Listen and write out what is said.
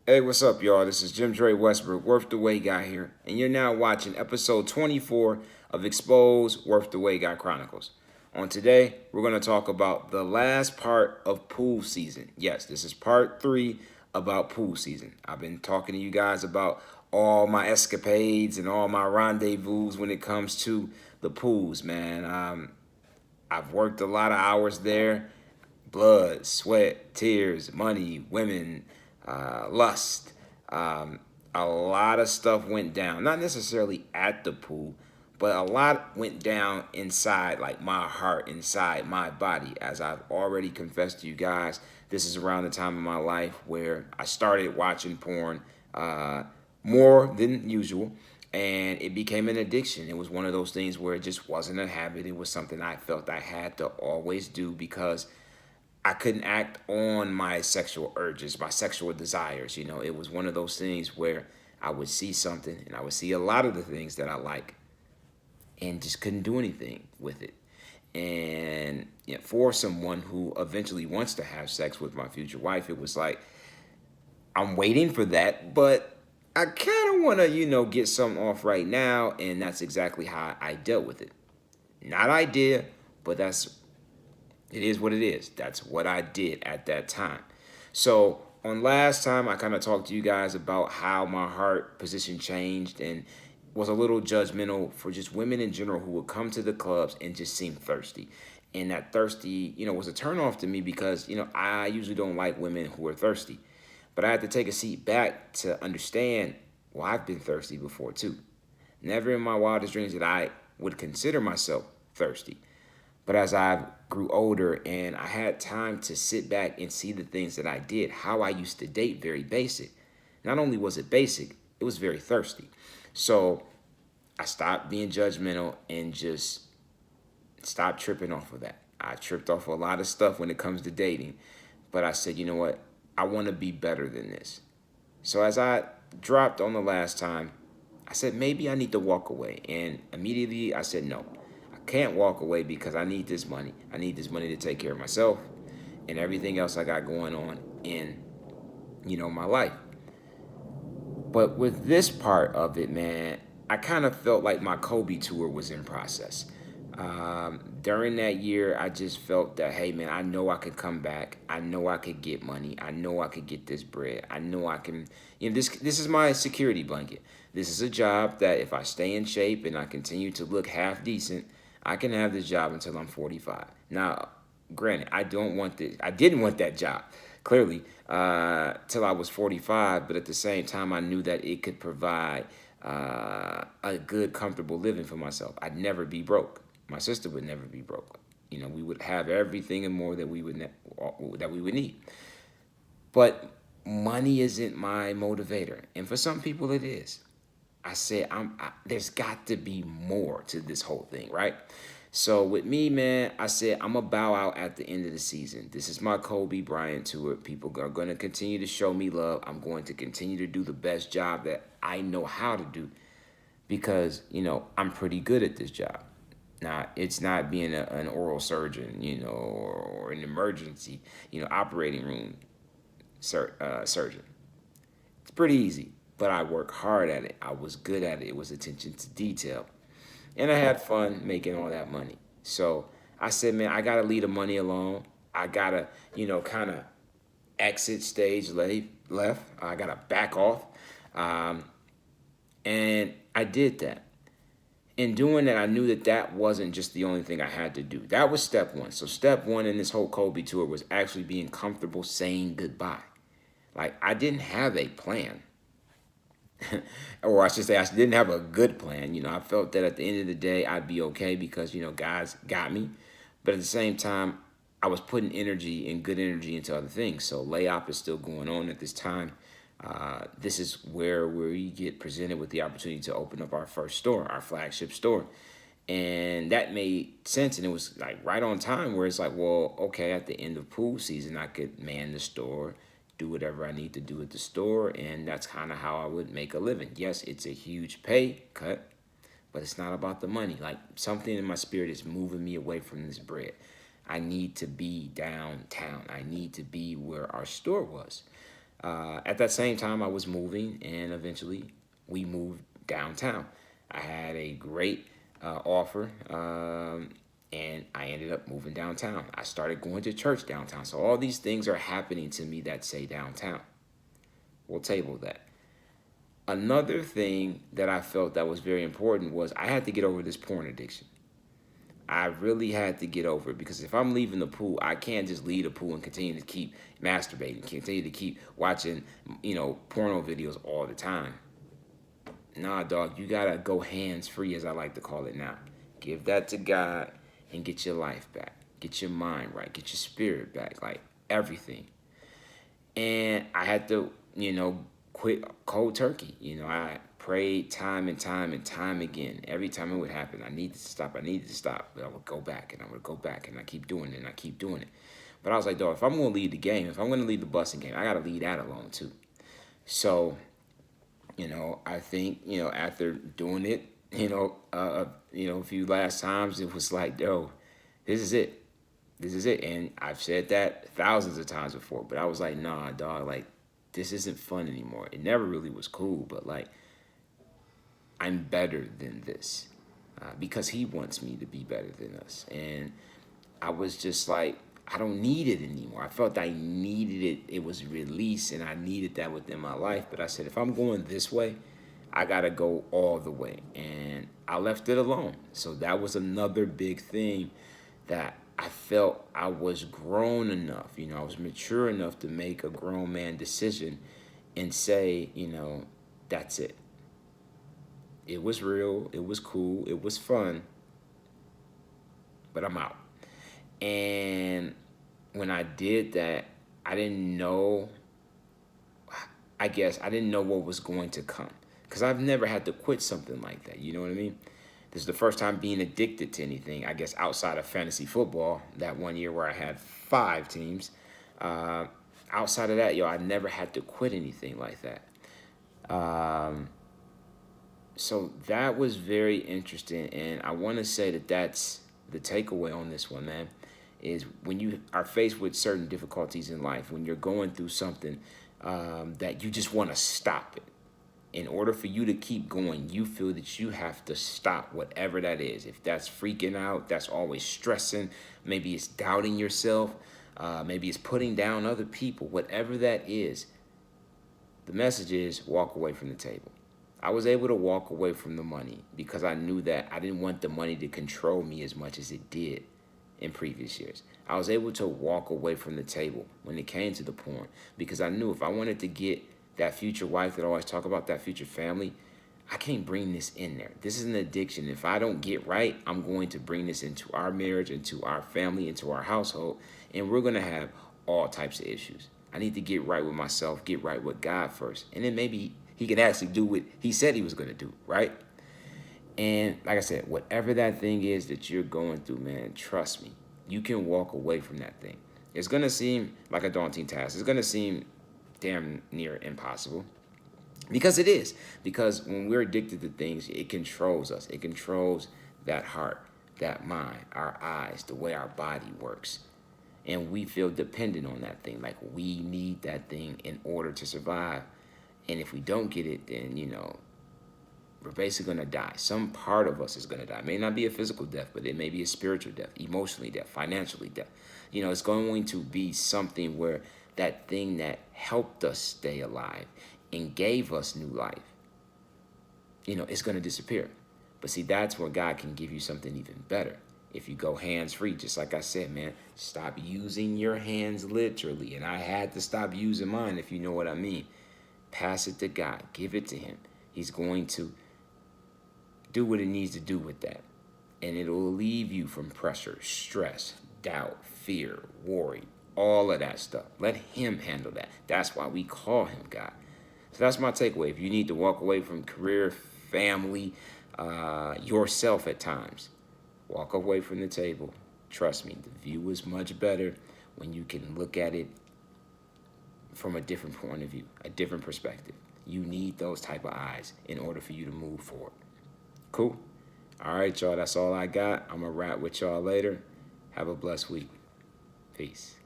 Hey, what's up, y'all? This is JimDre Westbrook, Worth the Wait Guy here, and you're now watching episode 24 of Expose Worth the Wait Guy Chronicles. On today, we're going to talk about the last part of pool season. Yes, this is part 3 about pool season. I've been talking to you guys about all my escapades and all my rendezvous when it comes to the pools, man. I've worked a lot of hours there, blood, sweat, tears, money, women, lust. Um, a lot of stuff went down. Not necessarily at the pool, but a lot went down inside, like my heart, inside my body. As I've already confessed to you guys, this is around the time of my life where I started watching porn more than usual. And it became an addiction. It was one of those things where it just wasn't a habit. It was something I felt I had to always do because I couldn't act on my sexual urges, my sexual desires. It was one of those things where I would see something and I would see a lot of the things that I like and just couldn't do anything with it. And for someone who eventually wants to have sex with my future wife, it was like, I'm waiting for that, but I kind of want to, get something off right now. And that's exactly how I dealt with it. Not idea, but it is what it is. That's what I did at that time. So on last time, I kind of talked to you guys about how my heart position changed and was a little judgmental for just women in general who would come to the clubs and just seem thirsty. And that thirsty, was a turnoff to me because, I usually don't like women who are thirsty. But I had to take a seat back to understand, well, I've been thirsty before too. Never in my wildest dreams that I would consider myself thirsty. But as I grew older and I had time to sit back and see the things that I did, how I used to date, very basic. Not only was it basic, it was very thirsty. So I stopped being judgmental and just stopped tripping off of that. I tripped off a lot of stuff when it comes to dating, but I said, you know what? I want to be better than this. So as I dropped on the last time, I said, maybe I need to walk away. And immediately I said, no, I can't walk away because I need this money. I need this money to take care of myself and everything else I got going on in, my life. But with this part of it, man, I kind of felt like my Kobe tour was in process. During that year, I just felt that, hey, man, I know I could come back. I know I could get money. I know I could get this bread. I know I can, this is my security blanket. This is a job that if I stay in shape and I continue to look half decent, I can have this job until I'm 45. Now, granted, I didn't want that job, clearly, till I was 45, but at the same time, I knew that it could provide a good, comfortable living for myself. I'd never be broke. My sister would never be broke. We would have everything and more that we would need. But money isn't my motivator, and for some people, it is. I said, there's got to be more to this whole thing, right? So with me, man, I said I'm gonna bow out at the end of the season. This is my Kobe Bryant tour. People are gonna continue to show me love. I'm going to continue to do the best job that I know how to do because I'm pretty good at this job. Now, it's not being an oral surgeon, or an emergency, operating room surgeon. It's pretty easy, but I work hard at it. I was good at it. It was attention to detail. And I had fun making all that money. So I said, man, I got to leave the money alone. I got to, kind of exit stage left. I got to back off. Um, and I did that. In doing that, I knew that that wasn't just the only thing I had to do. That was step one. So step one in this whole Kobe tour was actually being comfortable saying goodbye. Like, I didn't have a plan. Or I should say, I didn't have a good plan. I felt that at the end of the day, I'd be okay because, guys got me. But at the same time, I was putting energy and good energy into other things. So layup is still going on at this time. This is where we get presented with the opportunity to open up our first store, our flagship store. And that made sense. And it was like right on time where it's like, well, okay, at the end of pool season, I could man the store, do whatever I need to do at the store. And that's kind of how I would make a living. Yes, it's a huge pay cut, but it's not about the money. Like something in my spirit is moving me away from this bread. I need to be downtown. I need to be where our store was. At that same time, I was moving, and eventually we moved downtown. I had a great offer, and I ended up moving downtown. I started going to church downtown. So all these things are happening to me that say downtown. We'll table that. Another thing that I felt that was very important was I had to get over this porn addiction. I really had to get over it because if I'm leaving the pool, I can't just leave the pool and continue to keep masturbating, continue to keep watching, porno videos all the time. Nah, dog, you gotta go hands free, as I like to call it now. Give that to God and get your life back. Get your mind right. Get your spirit back. Like everything. And I had to, quit cold turkey. I prayed time and time and time again. Every time it would happen, I needed to stop. I needed to stop. But I would go back and I would go back and I keep doing it and I keep doing it. But I was like, dog, if I'm going to lead the game, if I'm going to lead the busing game, I got to lead that alone too. So, I think, after doing it, a few last times, it was like, yo, this is it. This is it. And I've said that thousands of times before, but I was like, nah, dog, like, this isn't fun anymore. It never really was cool, but like, I'm better than this because he wants me to be better than us. And I was just like, I don't need it anymore. I felt I needed it. It was release, and I needed that within my life. But I said, if I'm going this way, I got to go all the way. And I left it alone. So that was another big thing that I felt I was grown enough. I was mature enough to make a grown man decision and say, that's it. It was real. It was cool. It was fun. But I'm out. And when I did that, I didn't know, I didn't know what was going to come. Because I've never had to quit something like that. You know what I mean? This is the first time being addicted to anything, I guess, outside of fantasy football, that one year where I had 5 teams. Outside of that, I never had to quit anything like that. So that was very interesting. And I want to say that that's the takeaway on this one, man, is when you are faced with certain difficulties in life, when you're going through something that you just want to stop it. In order for you to keep going, you feel that you have to stop whatever that is. If that's freaking out, that's always stressing, maybe it's doubting yourself, maybe it's putting down other people, whatever that is, the message is walk away from the table. I was able to walk away from the money because I knew that I didn't want the money to control me as much as it did in previous years. I was able to walk away from the table when it came to the porn because I knew if I wanted to get that future wife that I always talk about, that future family, I can't bring this in there. This is an addiction. If I don't get right, I'm going to bring this into our marriage, into our family, into our household, and we're going to have all types of issues. I need to get right with myself, get right with God first, and then maybe he can actually do what he said he was going to do, right? And like I said, whatever that thing is that you're going through, man, trust me, you can walk away from that thing. It's going to seem like a daunting task. It's going to seem damn near impossible because it is. Because when we're addicted to things, it controls us. It controls that heart, that mind, our eyes, the way our body works. And we feel dependent on that thing. Like we need that thing in order to survive. And if we don't get it, then, we're basically going to die. Some part of us is going to die. It may not be a physical death, but it may be a spiritual death, emotionally death, financially death. It's going to be something where that thing that helped us stay alive and gave us new life, it's going to disappear. But see, that's where God can give you something even better. If you go hands-free, just like I said, man, stop using your hands literally. And I had to stop using mine, if you know what I mean. Pass it to God. Give it to him. He's going to do what it needs to do with that. And it will relieve you from pressure, stress, doubt, fear, worry, all of that stuff. Let him handle that. That's why we call him God. So that's my takeaway. If you need to walk away from career, family, yourself at times, walk away from the table. Trust me, the view is much better when you can look at it from a different point of view, a different perspective. You need those type of eyes in order for you to move forward. Cool? All right, y'all, that's all I got. I'm going to wrap with y'all later. Have a blessed week. Peace.